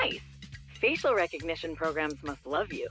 Nice! Facial recognition programs must love you.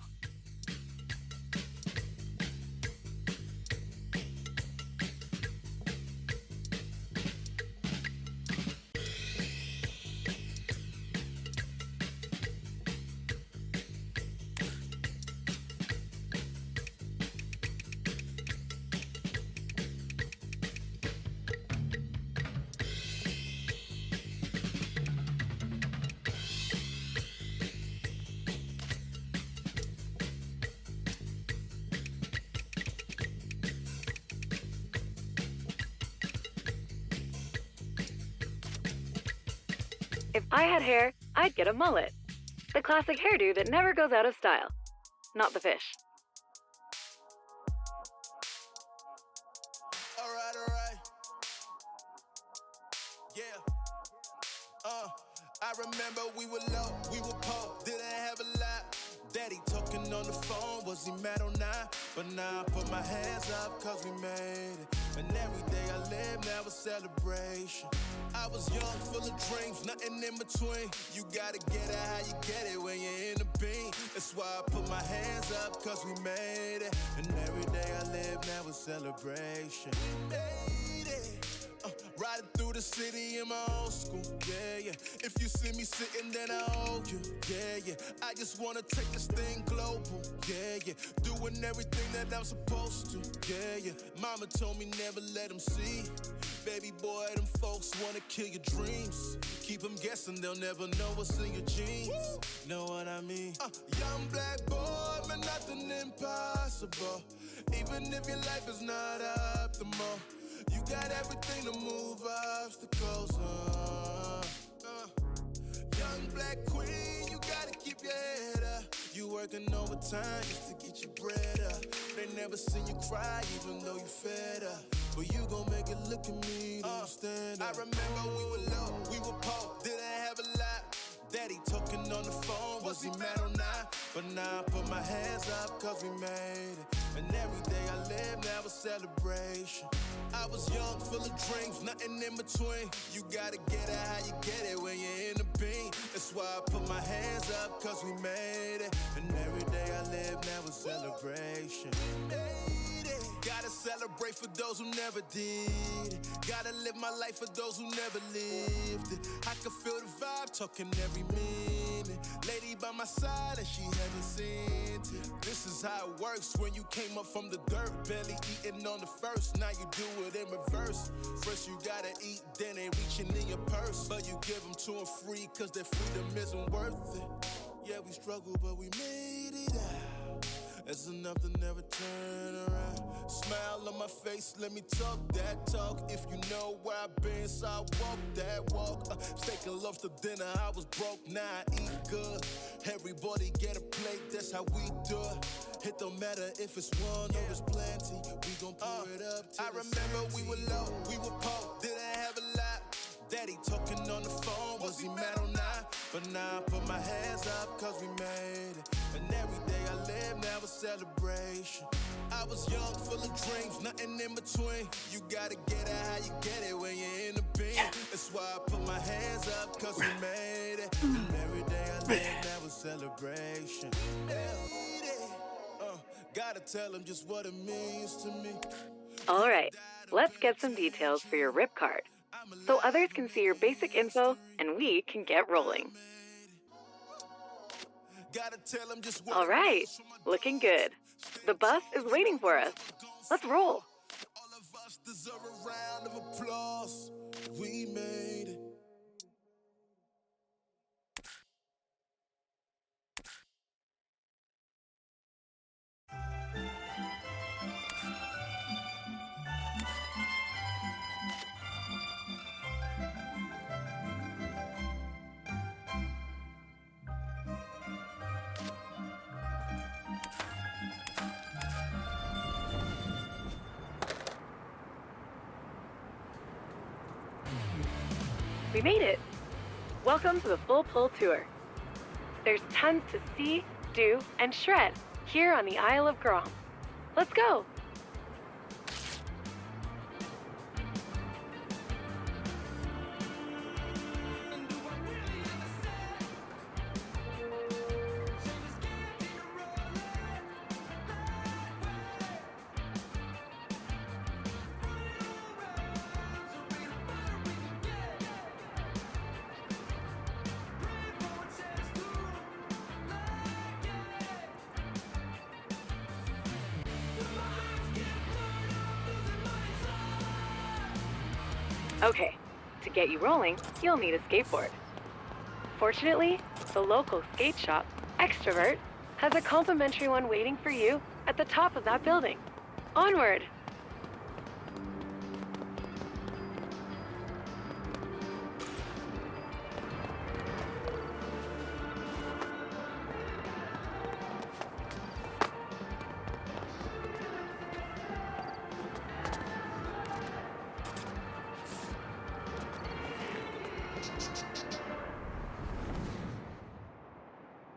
If I had hair, I'd get a mullet. The classic hairdo that never goes out of style. Not the fish. Alright. Yeah. I remember we were low, we were poor, didn't have a lot. Daddy talking on the phone, was he mad or not? But now I put my hands up cause we made it. And every day I live now a celebration. I was young, full of dreams, nothing in between. You gotta get it how you get it when you're in the beam. That's why I put my hands up cause we made it. And every day I live now a celebration. We made it. Riding through the city in my old school, yeah. If you see me sitting, then I owe you, yeah. I just wanna take this thing global, yeah. Doing everything that I'm supposed to, yeah. Mama told me never let them see. Baby boy, them folks wanna kill your dreams. Keep them guessing, they'll never know what's in your jeans. Know what I mean? Young black boy, man, nothing impossible. Even if your life is not optimal, you got everything to move obstacles. Young black queen, you gotta keep your head up. You working overtime just to get your bread up. They never seen you cry even though you fed up. But you gon' make it look at me to stand up. I remember we were low, we were poor, didn't have a lot. Daddy talking on the phone, was he mad or not? But now I put my hands up cause we made it. And every day I live now a celebration. I was young, full of dreams, nothing in between. You gotta get it how you get it when you're in the beam. That's why I put my hands up cause we made it. And every day I live now a celebration. We made it. Gotta celebrate for those who never did. Gotta live my life for those who never lived it. I can feel the vibe talking every minute. Lady by my side and she hasn't seen it. This is how it works when you came up from the dirt. Barely eating on the first, now you do it in reverse. First you gotta eat, then they reaching in your purse. But you give them to them free cause their freedom isn't worth it. Yeah, we struggle but we made it out. It's enough to never turn around. Smile on my face, let me talk that talk. If you know where I've been, so I walk that walk. Steak and lobster dinner, I was broke, now I eat good. Everybody get a plate, that's how we do it. It don't matter if it's one or it's plenty. We gon' pour it up. I remember we were low, we were poor, didn't have a lot. Daddy talking on the phone, was he mad or not? But now I put my hands up cause we made it. And every day I live now a celebration. I was young, full of dreams, nothing in between. You gotta get it how you get it when you're in the beam. That's why I put my hands up cause we made it. And every day I live now a celebration. We made it. Gotta tell them just what it means to me. Alright, let's get some details for your RIP card, so others can see your basic info and we can get rolling. Alright, looking good. The bus is waiting for us. Let's roll. All of us deserve a round of applause. We made it. We made it! Welcome to the Full Pull Tour. There's tons to see, do, and shred here on the Isle of Grom. Let's go! Okay, to get you rolling, you'll need a skateboard. Fortunately, the local skate shop, Extrovert, has a complimentary one waiting for you at the top of that building. Onward!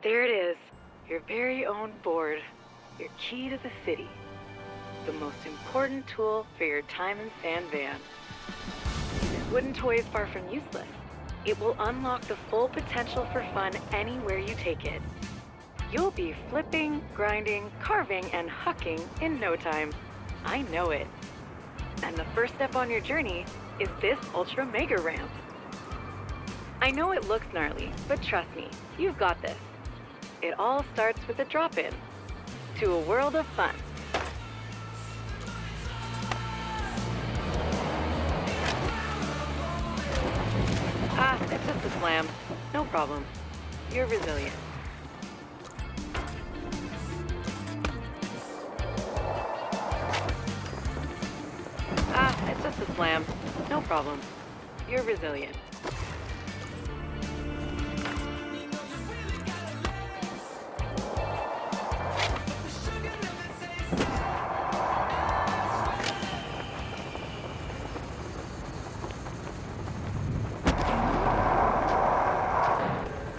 There it is, your very own board, your key to the city, the most important tool for your time in San Van. This wooden toy is far from useless. It will unlock the full potential for fun anywhere you take it. You'll be flipping, grinding, carving, and hucking in no time. I know it. And the first step on your journey is this ultra mega ramp. I know it looks gnarly, but trust me, you've got this. It all starts with a drop-in to a world of fun. Ah, it's just a slam. No problem. You're resilient. Ah, it's just a slam. No problem. You're resilient.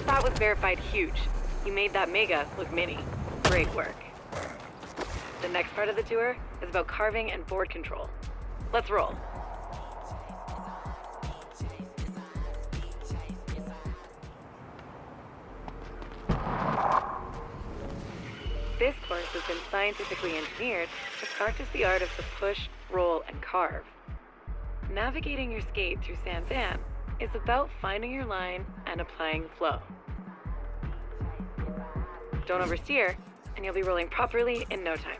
That was verified huge. You made that mega look mini. Great work. The next part of the tour is about carving and board control. Let's roll. This course has been scientifically engineered to practice the art of the push, roll, and carve. Navigating your skate through San Van is about finding your line and applying flow. Don't oversteer, and you'll be rolling properly in no time.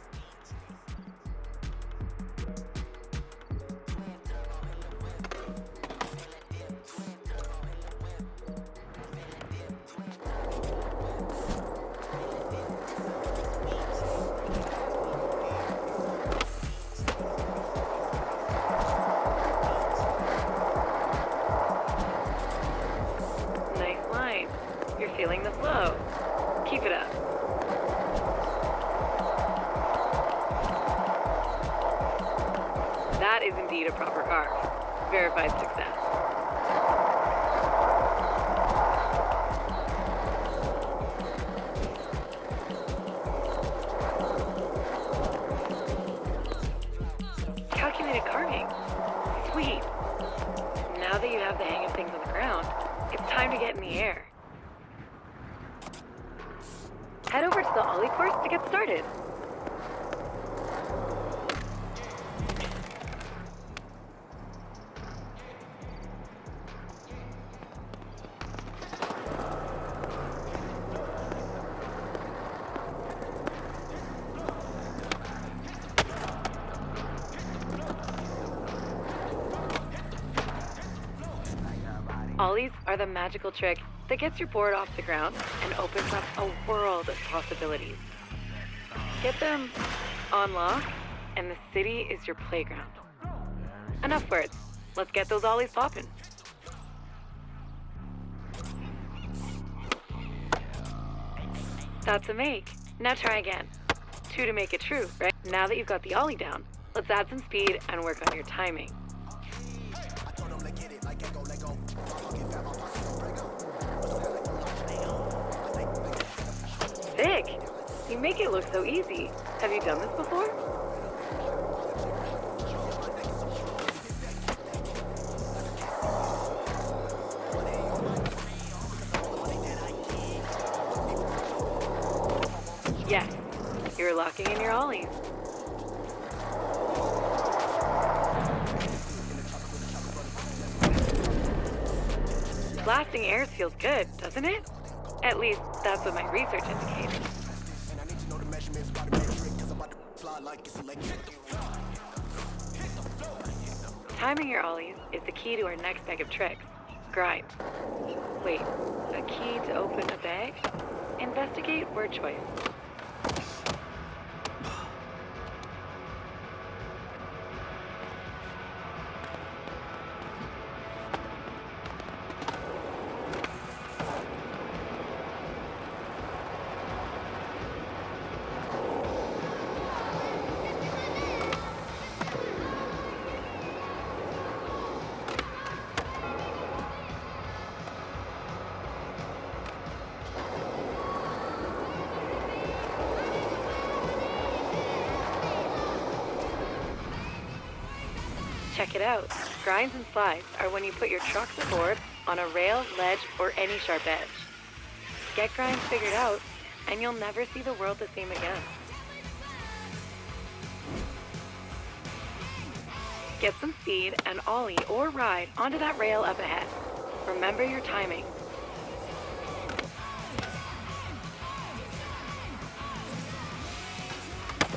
Nice line. You're feeling the flow. Keep it up. That is indeed a proper carve. Verified success. Calculated carving. Sweet. Now that you have the hang of things on the ground, it's time to get in the air. Head over to the Ollie course to get started. Ollies are the magical trick that gets your board off the ground and opens up a world of possibilities. Get them on lock, and the city is your playground. Enough words. Let's get those Ollies popping. That's a make. Now try again. 2 to make it true, right? Now that you've got the Ollie down, let's add some speed and work on your timing. Sick! You make it look so easy. Have you done this before? Yes, you're locking in your Ollies. Blasting airs feels good, doesn't it? At least, that's what my research indicates. Timing your ollies is the key to our next bag of tricks. Grind. Wait, a key to open a bag? Investigate word choice. Check it out. Grinds and slides are when you put your truck or board on a rail, ledge, or any sharp edge. Get grinds figured out, and you'll never see the world the same again. Get some speed and ollie or ride onto that rail up ahead. Remember your timing.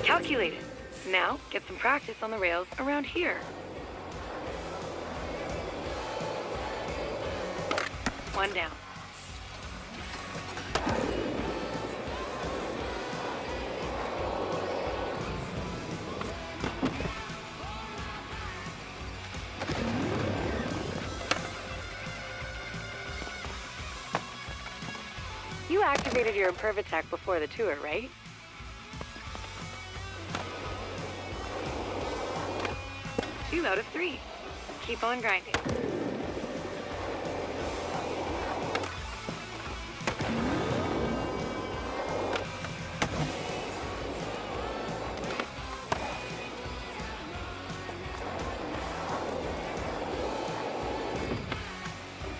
Calculated. Now, get some practice on the rails around here. One down. You activated your imperv attack before the tour, right? Two out of three. Keep on grinding.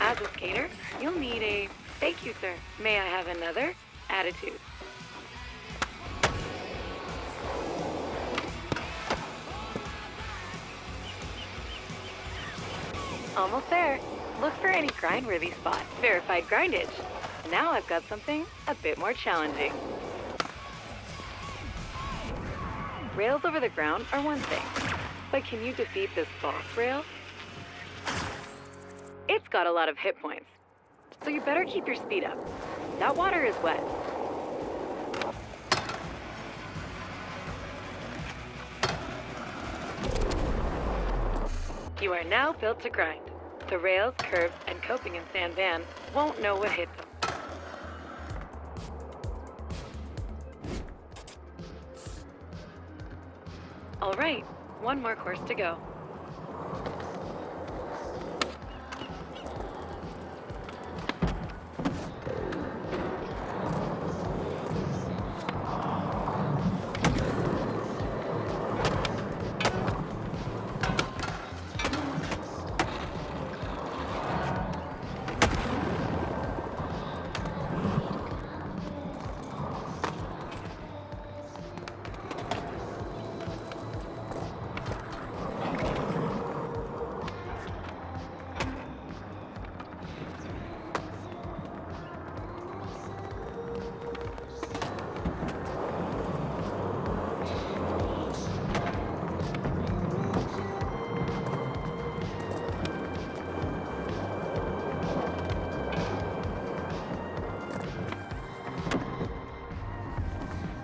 As a skater, you'll need a "thank you, sir. May I have another?" attitude. Almost there. Look for any grind-worthy spots. Verified grindage. Now I've got something a bit more challenging. Rails over the ground are one thing, but can you defeat this boss rail? It's got a lot of hit points, so you better keep your speed up. That water is wet. You are now built to grind. The rails, curves, and coping in San Van won't know what hit them. All right, one more course to go.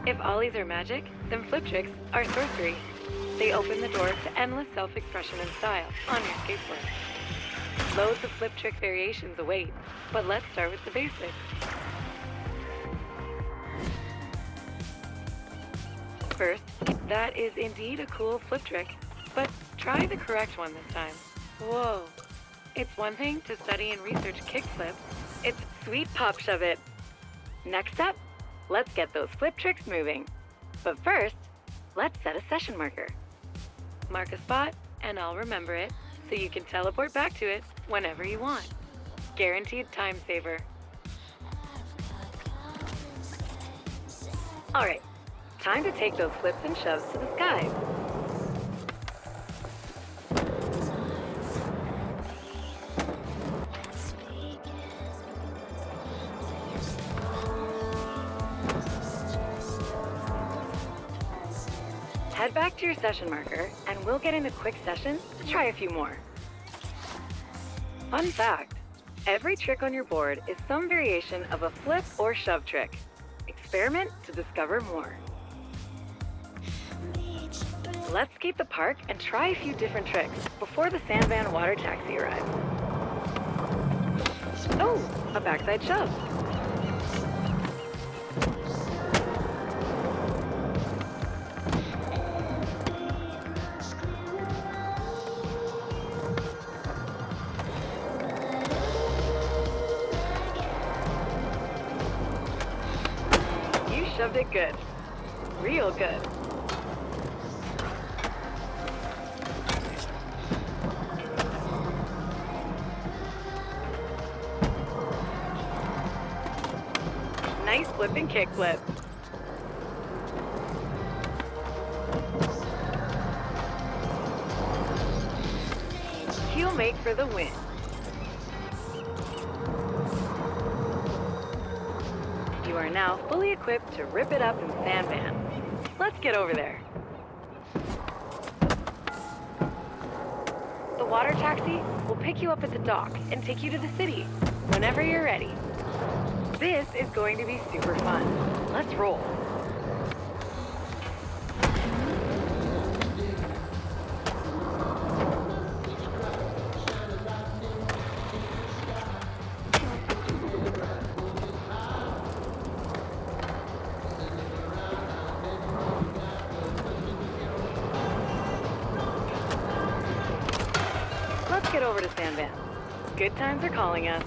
If ollies are magic, then flip tricks are sorcery. They open the door to endless self-expression and style on your skateboard. Loads of flip trick variations await, but let's start with the basics. First, that is indeed a cool flip trick, but try the correct one this time. Whoa. It's one thing to study and research kickflip. It's sweet pop shove it. Next up, let's get those flip tricks moving. But first, let's set a session marker. Mark a spot, and I'll remember it, so you can teleport back to it whenever you want. Guaranteed time saver. All right, time to take those flips and shoves to the skies. Head back to your session marker, and we'll get in a quick session to try a few more. Fun fact, every trick on your board is some variation of a flip or shove trick. Experiment to discover more. Let's skate the park and try a few different tricks before the sand van water taxi arrives. Oh, a backside shove. You shoved it good. Real good. Nice flip and kick flip. Heel make for the win. You are now fully equipped to rip it up in sand van. Let's get over there. The water taxi will pick you up at the dock and take you to the city whenever you're ready. This is going to be super fun. Let's roll. Let's get over to Sand Van. Good times are calling us.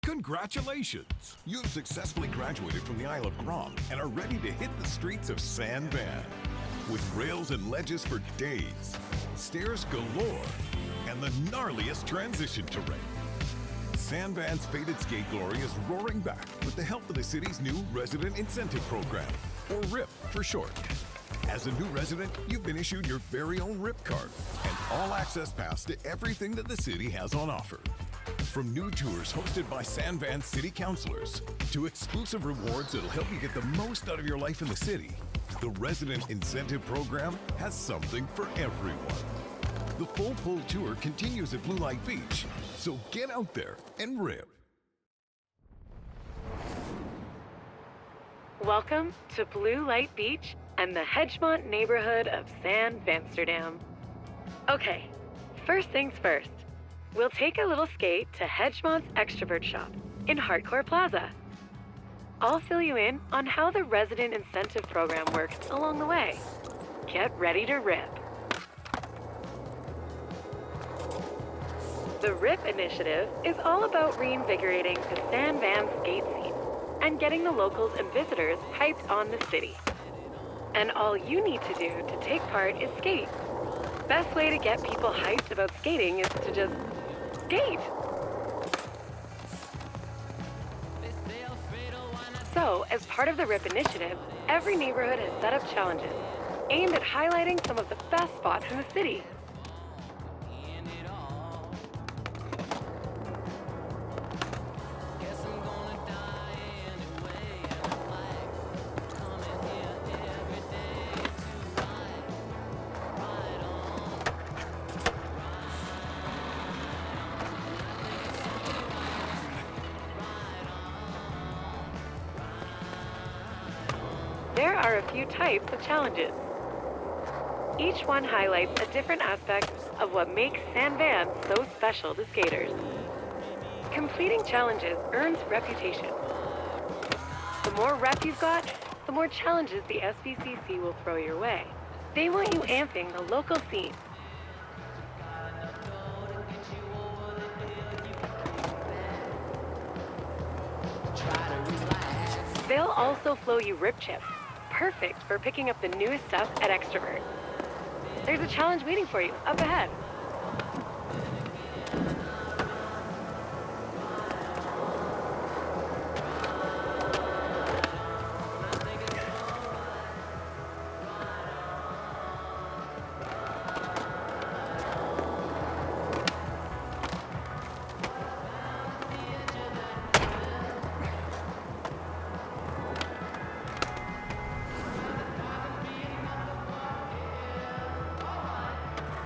Congratulations! You've successfully graduated from the Isle of Grom and are ready to hit the streets of San Van. With rails and ledges for days, stairs galore, and the gnarliest transition terrain. San Van's faded skate glory is roaring back with the help of the city's new Resident Incentive Program, or RIP for short. As a new resident, you've been issued your very own RIP card and all-access pass to everything that the city has on offer. From new tours hosted by San Van city councilors to exclusive rewards that'll help you get the most out of your life in the city, the Resident Incentive Program has something for everyone. The full pull tour continues at Blue Light Beach, so get out there and rip. Welcome to Blue Light Beach and the Hedgemont neighborhood of San Vansterdam. Okay, first things first. We'll take a little skate to Hedgemont's Extrovert Shop in Hardcore Plaza. I'll fill you in on how the Resident Incentive Program works along the way. Get ready to rip. The RIP initiative is all about reinvigorating the San Van skate scene and getting the locals and visitors hyped on the city. And all you need to do to take part is skate. Best way to get people hyped about skating is to just skate. So, as part of the RIP initiative, every neighborhood has set up challenges aimed at highlighting some of the best spots in the city. There are a few types of challenges. Each one highlights a different aspect of what makes San Van so special to skaters. Completing challenges earns reputation. The more rep you've got, the more challenges the SVCC will throw your way. They want you amping the local scene. They'll also flow you rip chips, perfect for picking up the newest stuff at Extrovert. There's a challenge waiting for you up ahead.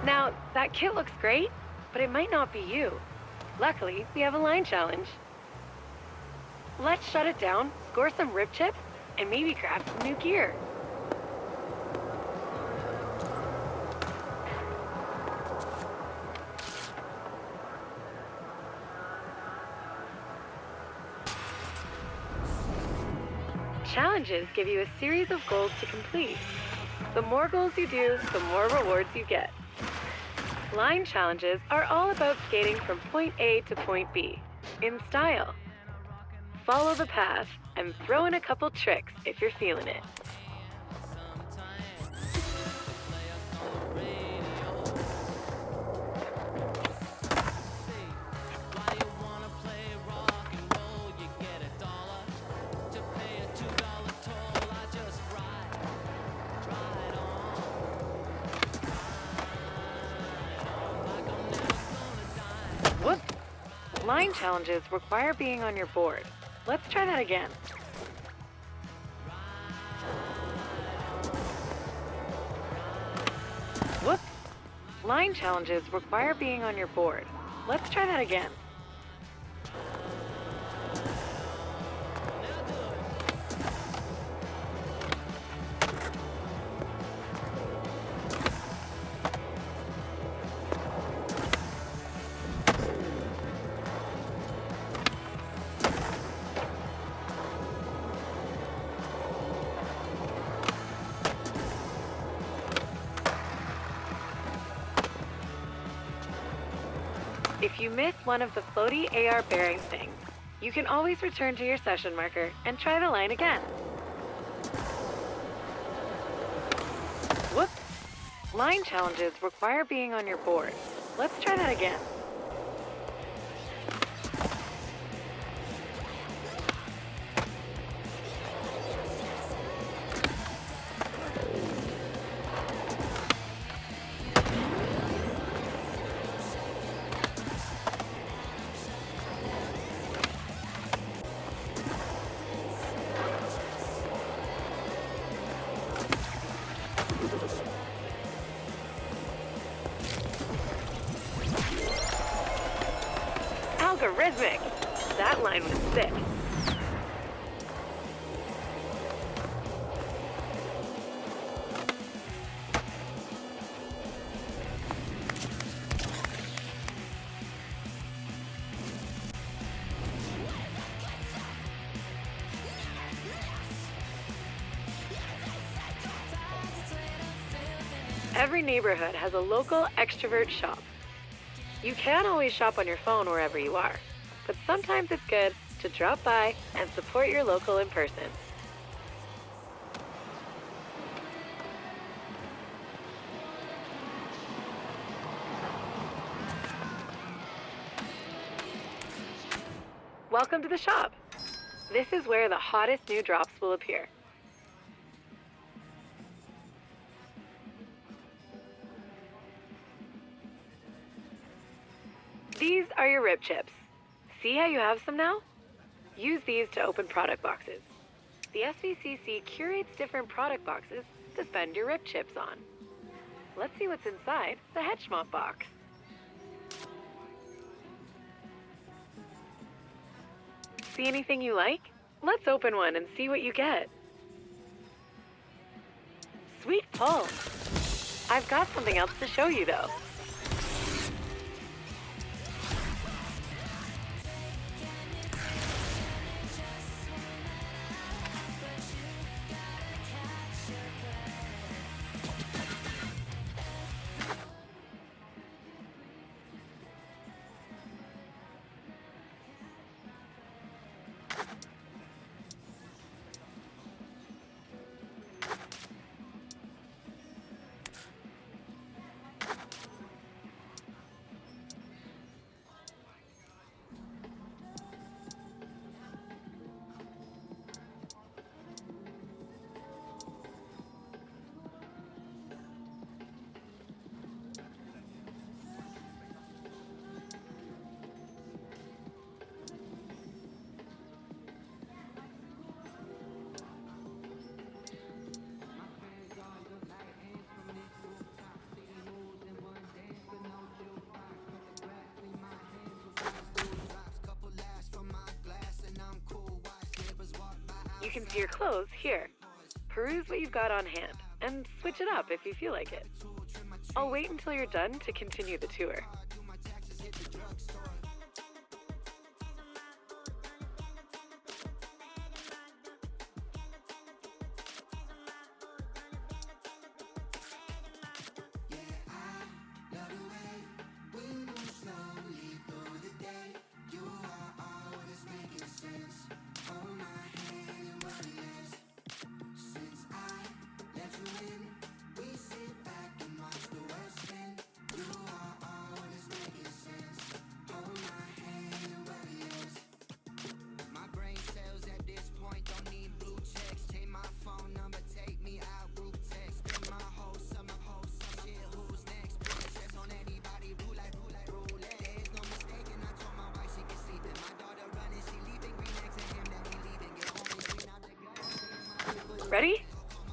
Now, that kit looks great, but it might not be you. Luckily, we have a line challenge. Let's shut it down, score some rip chips, and maybe craft some new gear. Challenges give you a series of goals to complete. The more goals you do, the more rewards you get. Line challenges are all about skating from point A to point B, in style. Follow the path and throw in a couple tricks if you're feeling it. Whoops! Line challenges require being on your board. Let's try that again. Whoops! Line challenges require being on your board. Let's try that again. If you miss one of the floaty AR bearing things, you can always return to your session marker and try the line again. Whoops! Line challenges require being on your board. Let's try that again. Algorithmic! That line was sick. Every neighborhood has a local Extrovert shop. You can always shop on your phone wherever you are, but sometimes it's good to drop by and support your local in person. Welcome to the shop. This is where the hottest new drops will appear. These are your rip chips. See how you have some now? Use these to open product boxes. The SVCC curates different product boxes to spend your rip chips on. Let's see what's inside the Hedgemont box. See anything you like? Let's open one and see what you get. Sweet pull. I've got something else to show you, though. You can see your clothes here. Peruse what you've got on hand, and switch it up if you feel like it. I'll wait until you're done to continue the tour. Ready?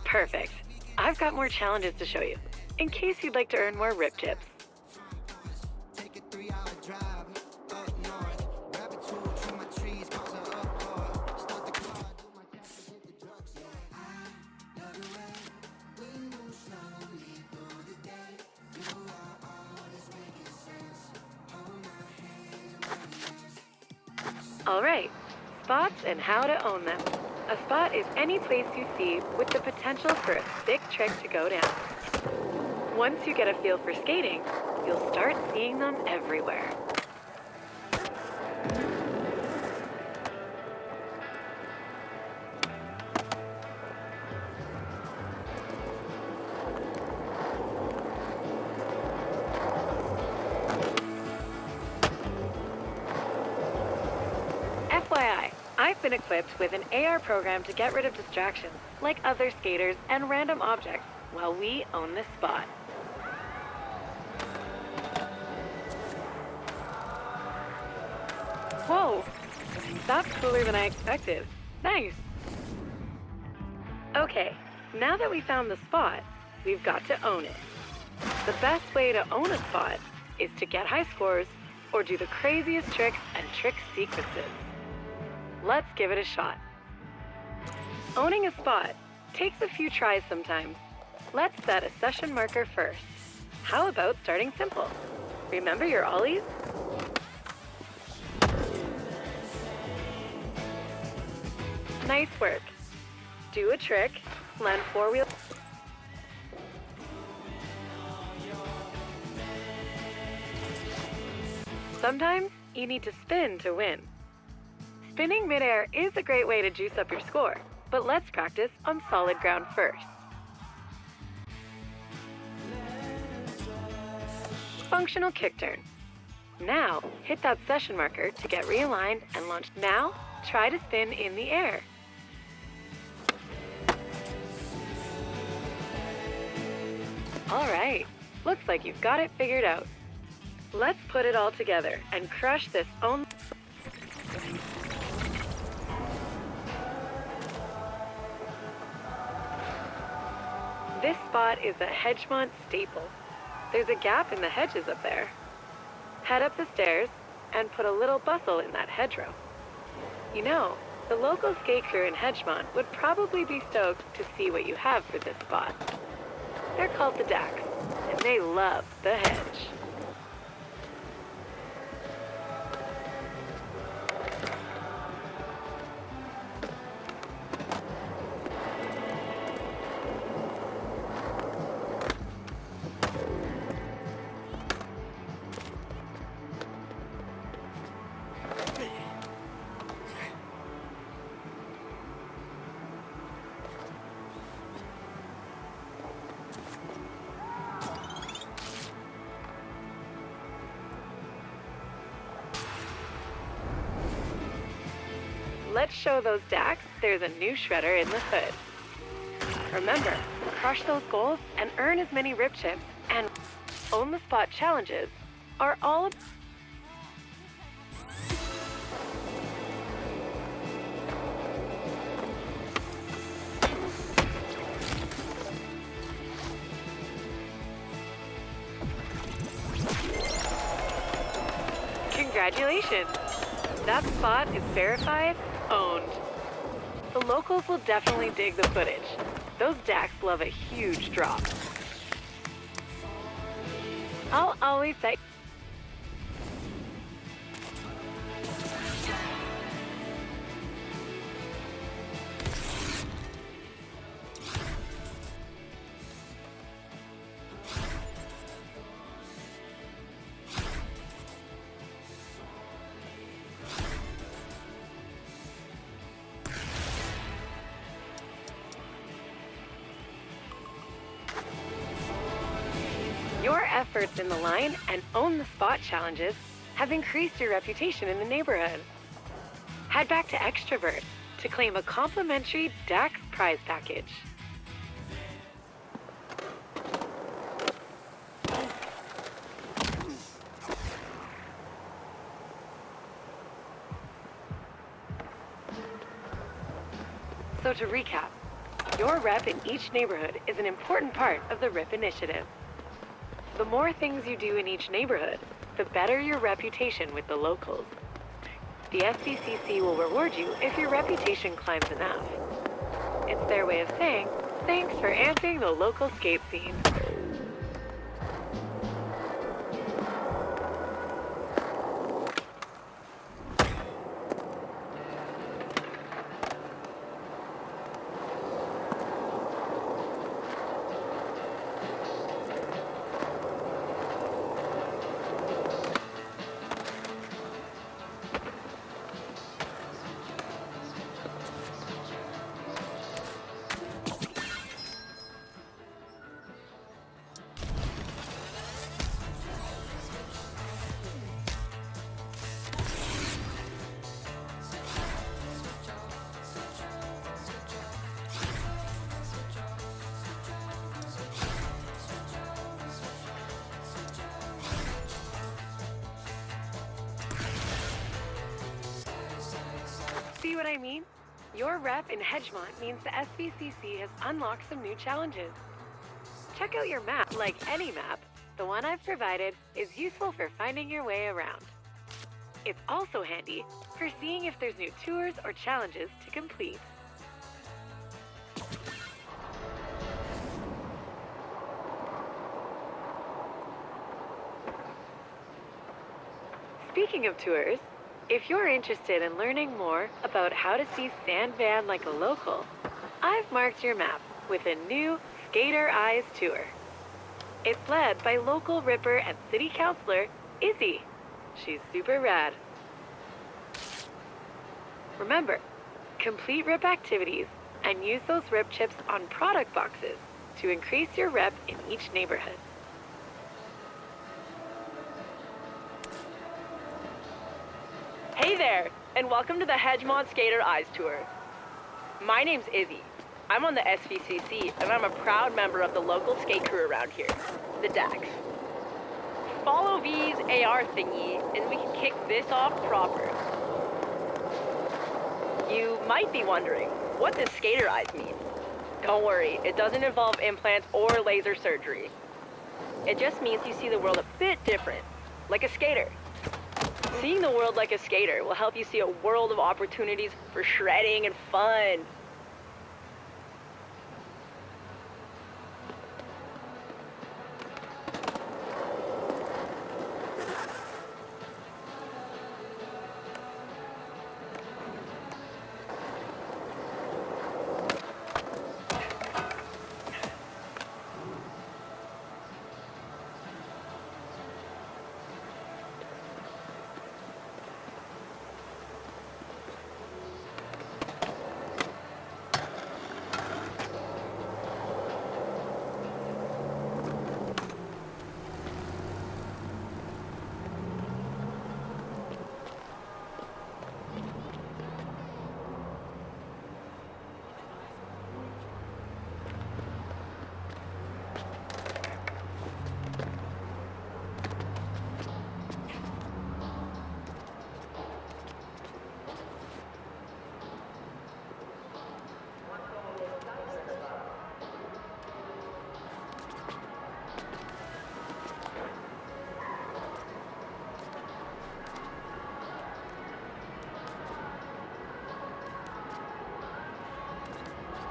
Perfect. I've got more challenges to show you, in case you'd like to earn more rip tips. All right, spots and how to own them. A spot is any place you see with the potential for a sick trick to go down. Once you get a feel for skating, you'll start seeing them everywhere. FYI, I've been equipped with an AR program to get rid of distractions, like other skaters and random objects, while we own this spot. Whoa! That's cooler than I expected. Nice! Okay, now that we found the spot, we've got to own it. The best way to own a spot is to get high scores or do the craziest tricks and trick sequences. Let's give it a shot. Owning a spot takes a few tries sometimes. Let's set a session marker first. How about starting simple? Remember your ollies? Nice work. Do a trick, land four-wheel. Sometimes you need to spin to win. Spinning midair is a great way to juice up your score, but let's practice on solid ground first. Functional kick turn. Now, hit that session marker to get realigned and launched. Now, try to spin in the air. All right, looks like you've got it figured out. Let's put it all together and crush this own. This spot is a Hedgemont staple. There's a gap in the hedges up there. Head up the stairs and put a little bustle in that hedgerow. You know, the local skate crew in Hedgemont would probably be stoked to see what you have for this spot. They're called the Dacks, and they love the hedge. Let's show those Dacks there's a new shredder in the hood. Remember, crush those goals and earn as many rip chips and own the spot challenges are all Congratulations! That spot is verified, owned. The locals will definitely dig the footage. Those Dacks love a huge drop. I'll always say your efforts in the line and own the spot challenges have increased your reputation in the neighborhood. Head back to Extrovert to claim a complimentary Dax prize package. So to recap, your rep in each neighborhood is an important part of the RIP initiative. The more things you do in each neighborhood, the better your reputation with the locals. The SBCC will reward you if your reputation climbs enough. It's their way of saying, thanks for amping the local skate scene. See what I mean? Your rep in Hedgemont means the SBCC has unlocked some new challenges. Check out your map. Like any map, the one I've provided is useful for finding your way around. It's also handy for seeing if there's new tours or challenges to complete. Speaking of tours, if you're interested in learning more about how to see Sand Van like a local, I've marked your map with a new Skater Eyes tour. It's led by local ripper and city councilor, Izzy. She's super rad. Remember, complete rip activities and use those rip chips on product boxes to increase your rep in each neighborhood. Hey there, and welcome to the Hedgemont Skater Eyes Tour. My name's Izzy. I'm on the SVCC, and I'm a proud member of the local skate crew around here, the Dax. Follow V's AR thingy, and we can kick this off proper. You might be wondering, what does skater eyes mean? Don't worry, it doesn't involve implants or laser surgery. It just means you see the world a bit different, like a skater. Seeing the world like a skater will help you see a world of opportunities for shredding and fun.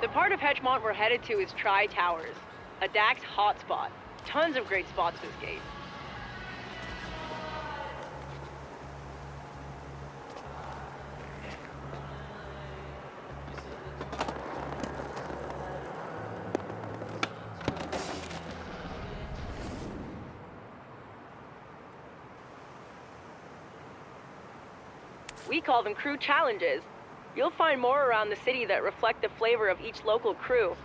The part of Hedgemont we're headed to is Tri Towers, a Dax hotspot. Tons of great spots to skate. We call them crew challenges. You'll find more around the city that reflect the flavor of each local crew.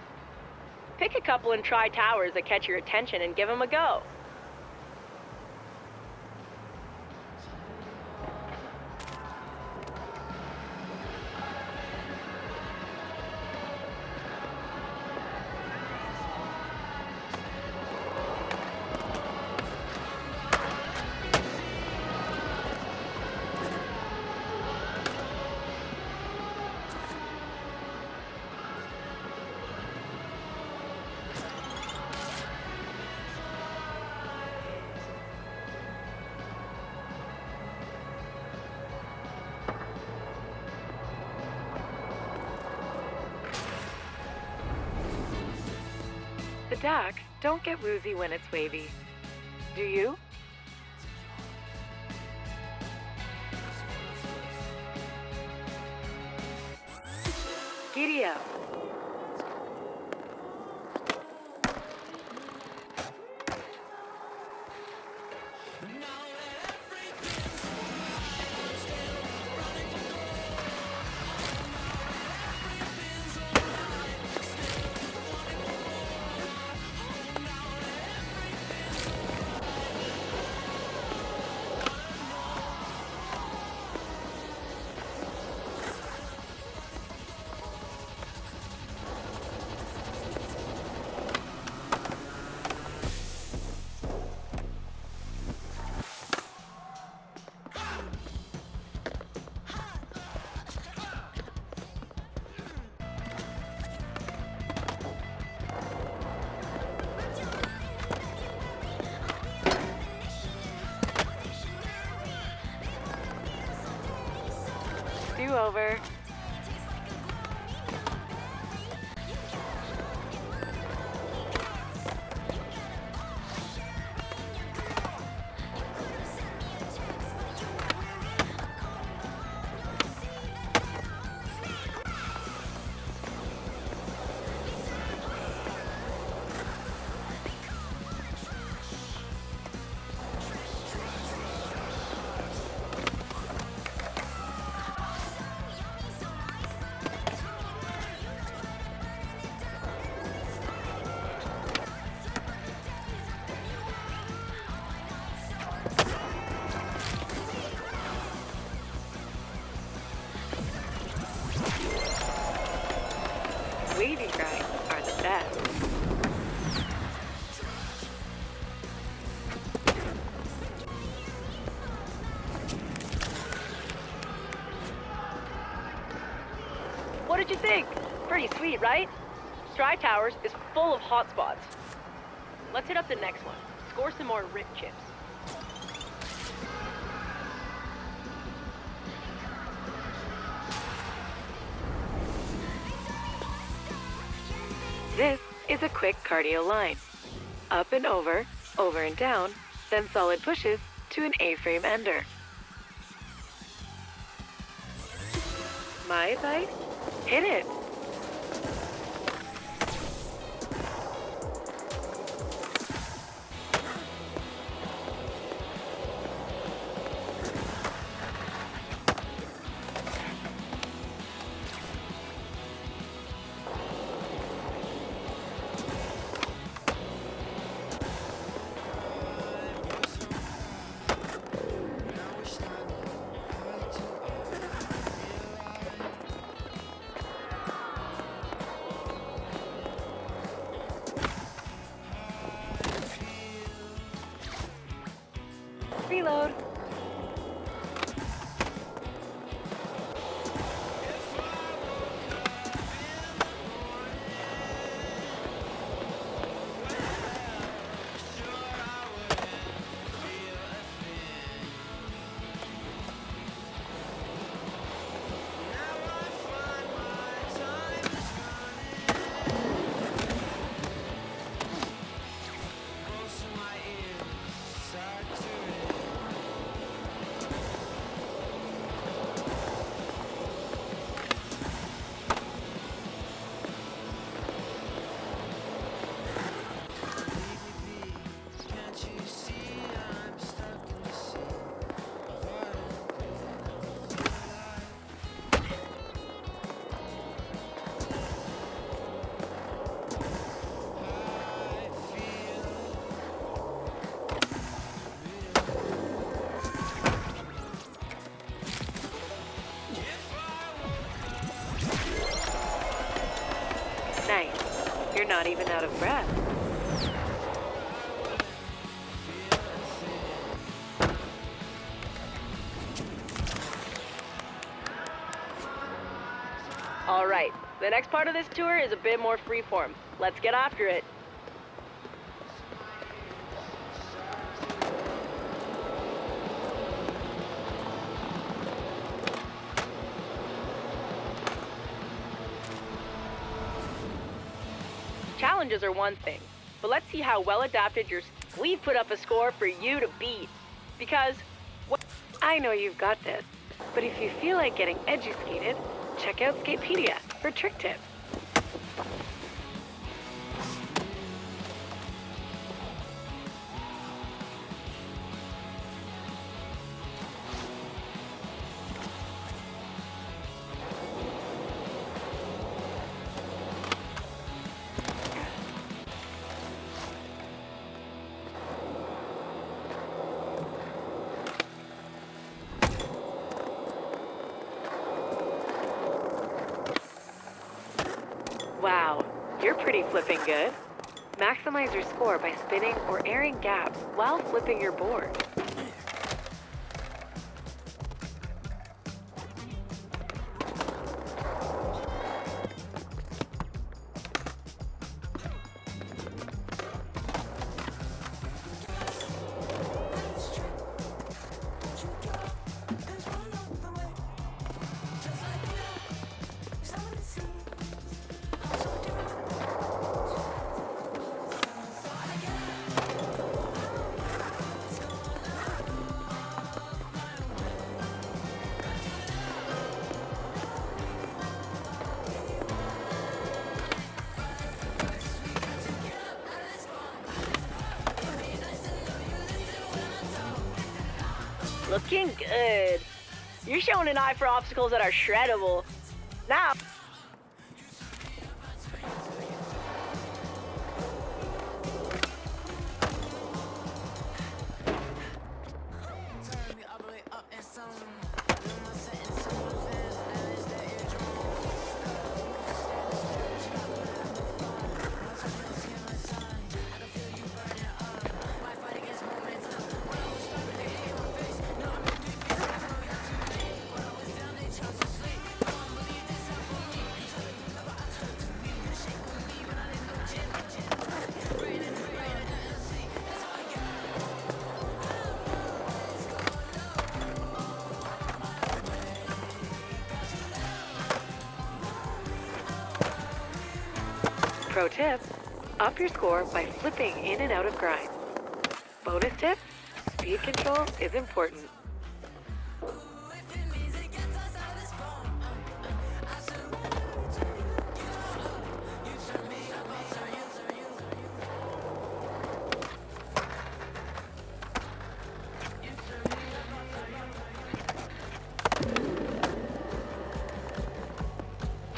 Pick a couple and try towers that catch your attention and give them a go. The Dax don't get woozy when it's wavy. Do you? Giddy up. Do over. Wavy grinds are the best. What did you think? Pretty sweet, right? Tri Towers is full of hot spots. Let's hit up the next one. Score some more rip chips. This is a quick cardio line. Up and over and down, then solid pushes to an A-frame ender. My advice? Hit it. even out of breath. All right, the next part of this tour is a bit more freeform. Let's get after it. Challenges are one thing, but let's see how well adapted we've put up a score for you to beat. Because I know you've got this, but if you feel like getting educated, check out Skatepedia for trick tips. Wow, you're pretty flipping good. Maximize your score by spinning or airing gaps while flipping your board. looking good. You're showing an eye for obstacles that are shreddable. Now, pro tip, up your score by flipping in and out of grinds. Bonus tip, speed control is important.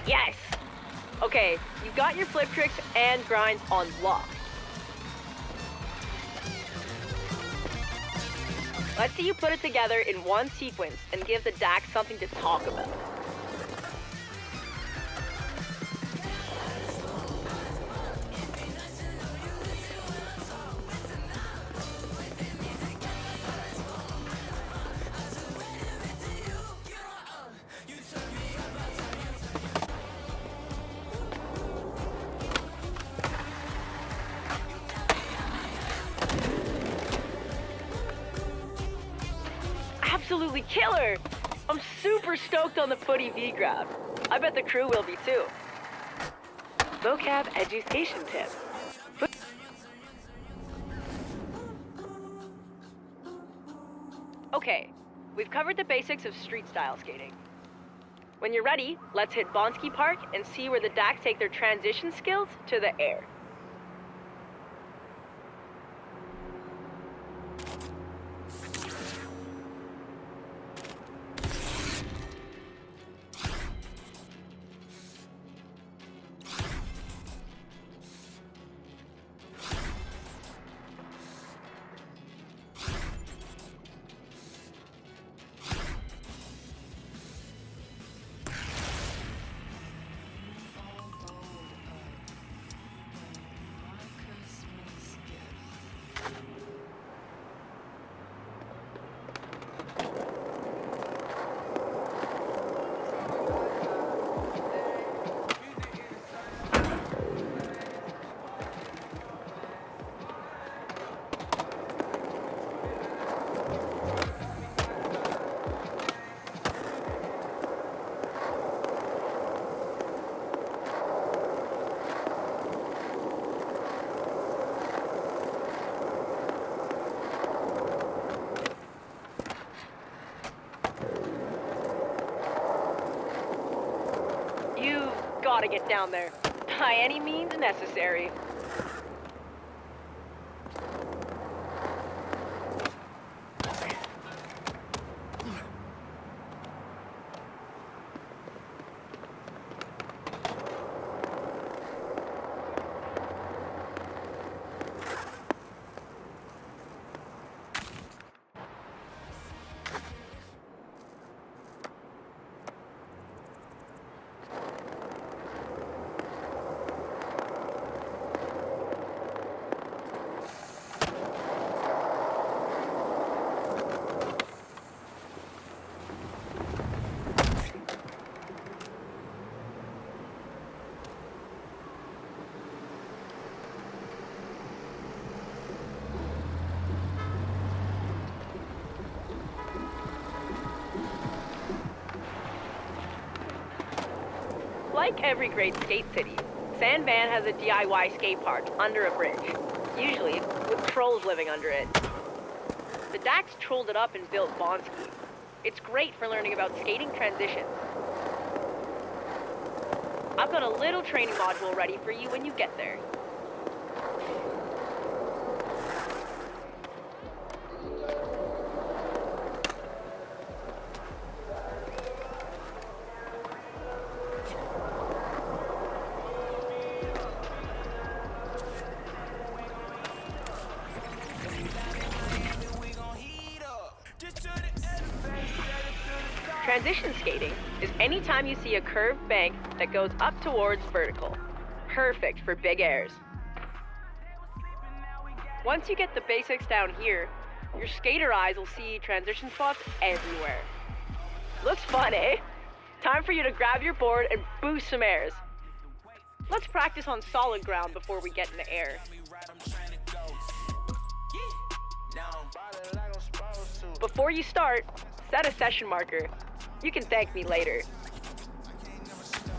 yes! Okay, you've got your flip tricks and grinds on lock. Let's see you put it together in one sequence and give the DAX something to talk about. Absolutely killer! I'm super stoked on the footy V-grab. I bet the crew will be too. Vocab education tip. Okay, we've covered the basics of street style skating. When you're ready, let's hit Bonsky Park and see where the DAX take their transition skills to the air. gotta get down there. By any means necessary. Like every great skate city, San Van has a DIY skate park under a bridge, usually with trolls living under it. The Dax trolled it up and built Bonski. It's great for learning about skating transitions. I've got a little training module ready for you when you get there. Transition skating is any time you see a curved bank that goes up towards vertical. Perfect for big airs. Once you get the basics down here, your skater eyes will see transition spots everywhere. Looks fun, eh? Time for you to grab your board and boost some airs. Let's practice on solid ground before we get in the air. Before you start, set a session marker. You can thank me later.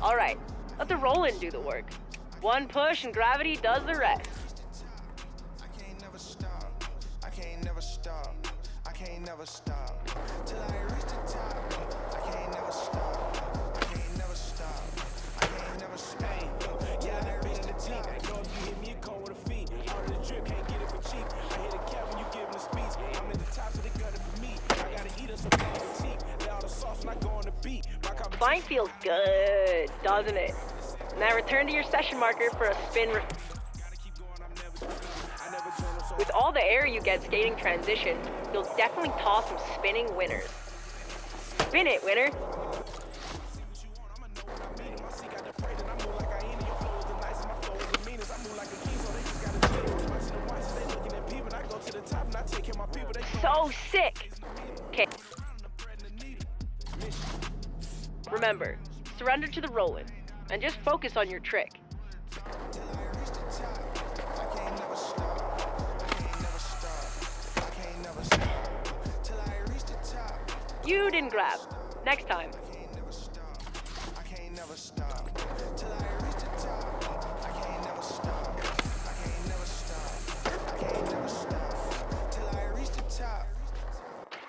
All right, let the roll-in do the work. One push and gravity does the rest. I can't never stop. I can't never stop. I can't never stop. Till I reach the top. I can't never stop. I can't never stop. I can't never stop. Yeah, I never been in the team. Know if you hit me a cold with a feet. Out of the drip, can't get it for cheap. I hit a cap when you giving the speech. I'm at the top, so they got it for me. I gotta eat us some fatigue. Lay all the sauce when I go on the beat. Flying feels good, doesn't it? Now return to your session marker for a spin. With all the air you get skating transition, you'll definitely toss some spinning winners. Spin it, winner! So sick! Okay. Remember, surrender to the roll-in, and just focus on your trick. You didn't grab. Next time.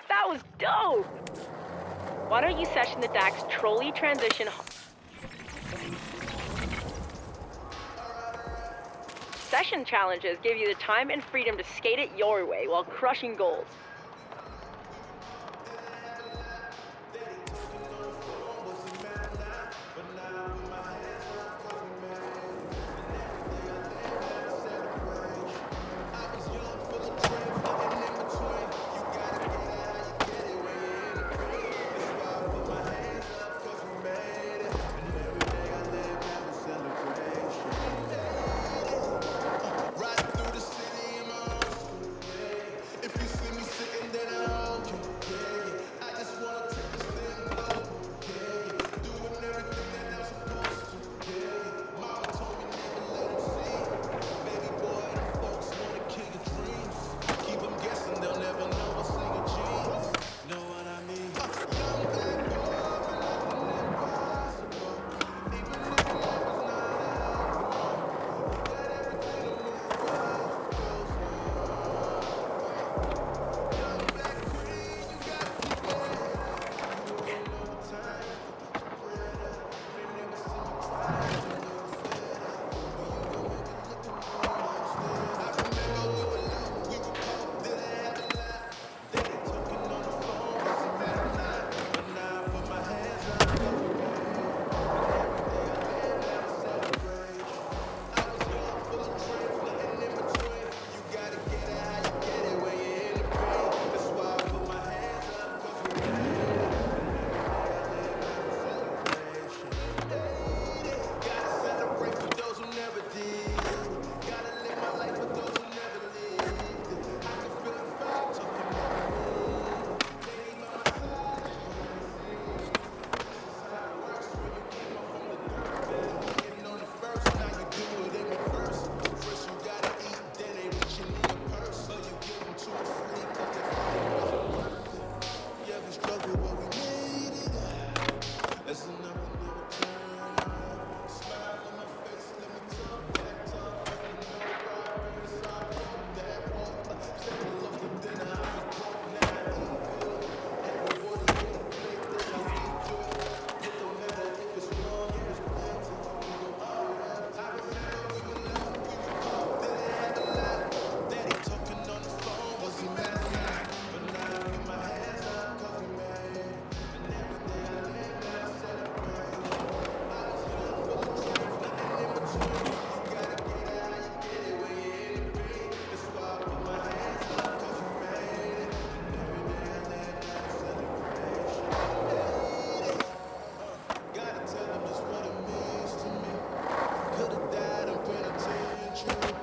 That was dope! Why don't you session the Dax trolley transition? Session challenges give you the time and freedom to skate it your way while crushing goals. Riding through the city in my own way. If you see me you.